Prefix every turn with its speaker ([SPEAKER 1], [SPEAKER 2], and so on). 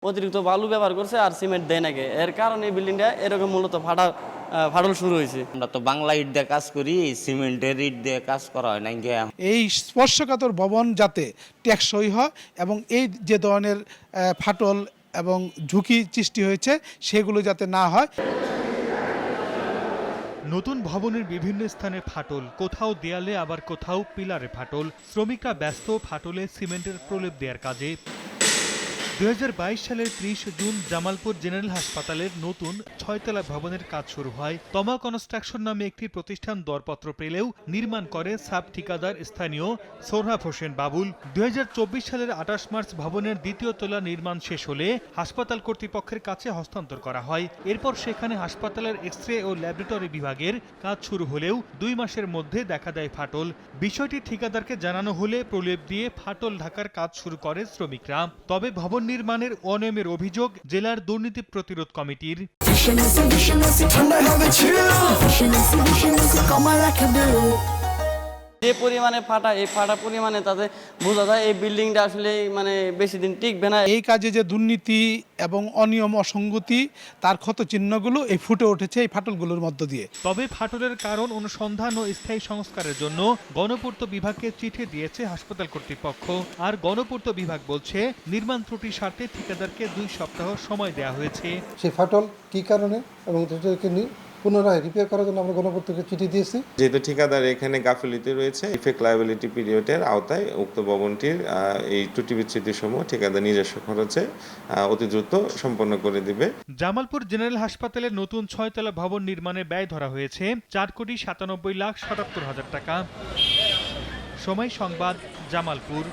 [SPEAKER 1] অতিরিক্ত বালু ব্যবহার করছে আর সিমেন্ট দেয় নাকি, এর কারণে এই বিল্ডিংটা এরকম মূলত ফাটল শুরু হয়েছে।
[SPEAKER 2] আমরা তো বাংলা ইট দিয়ে কাজ করি, সিমেন্টের ইট দিয়ে কাজ করা হয় না।
[SPEAKER 3] এই স্পর্শকাতর ভবন যাতে টেকসই হয় এবং এই যে ধরনের ফাটল এবং ঝুঁকি সৃষ্টি হয়েছে সেগুলো যাতে না হয়।
[SPEAKER 4] নতুন ভবনের বিভিন্ন স্থানে ফাটল, কোথাও দেয়ালে আবার কোথাও পিলারে ফাটল। শ্রমিকরা ব্যস্ত ফাটলে সিমেন্টের প্রলেপ দেওয়ার কাজে। 2022 সালের 30 জুন জামালপুর জেনারেল হাসপাতালের নতুন 6তলা ভবনের কাজ শুরু হয়। তমা কনস্ট্রাকশন নামে একটি প্রতিষ্ঠান দরপত্র পেলেও নির্মাণ করে সাব ঠিকাদার স্থানীয় সোহরাব হোসেন বাবুল। 2024 সালের 28 মার্চ ভবনের দ্বিতীয় তলা নির্মাণ শেষ হলে হাসপাতাল কর্তৃপক্ষের কাছে হস্তান্তর করা হয়। এরপর সেখানে হাসপাতালের এক্স-রে ও ল্যাবরেটরি বিভাগের কাজ শুরু হলেও 2 মাসের মধ্যে দেখা দেয় ফাটল। বিষয়টি ঠিকাদারকে জানানো হলে প্রলেপ দিয়ে ফাটল ঢাকার কাজ শুরু করে শ্রমিকরা। তবে ভবন নির্মাণের অনিয়মের অভিযোগ জেলার দুর্নীতি প্রতিরোধ কমিটির।
[SPEAKER 1] যে পরিমাণে ফাটা, এই ফাটা পরিমাণে তাতে বোঝা যায় এই বিল্ডিংটা আসলে মানে বেশি দিন টিকবে না।
[SPEAKER 3] এই কাজে যে দুর্নীতি এবং অনিয়ম অসঙ্গতি তার ক্ষত চিহ্নগুলো এই ফুটে উঠেছে এই ফাটলগুলোর মধ্য দিয়ে।
[SPEAKER 4] তবে ফাটলের কারণ অনুসন্ধান ও স্থায়ী সংস্কারের জন্য গণপূর্ত বিভাগকে চিঠি দিয়েছে হাসপাতাল কর্তৃপক্ষ। আর গণপূর্ত বিভাগ বলছে নির্মাণ ত্রুটির স্বার্থে ঠিকাদারকে 2 সপ্তাহ সময় দেওয়া হয়েছে।
[SPEAKER 5] সেই ফাটল কী কারণে এবং সেটাকে পুনরায় রিপেয়ার করার জন্য আমরা গণপূর্তকে চিঠি দিয়েছি।
[SPEAKER 6] যেহেতু ঠিকাদার এখানে গাফিলতি রয়েছে, ইফেক্ট লায়াবিলিটি পিরিয়ডের আওতায় উক্ত ভবনটির এই ত্রুটি বিচ্যুতি সমূহ ঠিকাদার নিজস্ব খরচে অতি দ্রুত সম্পন্ন করে দিবে।
[SPEAKER 4] জামালপুর জেনারেল হাসপাতালের নতুন 6তলা ভবন নির্মাণে ব্যয় ধরা হয়েছে 4,97,77,000 টাকা। সময় সংবাদ, জামালপুর।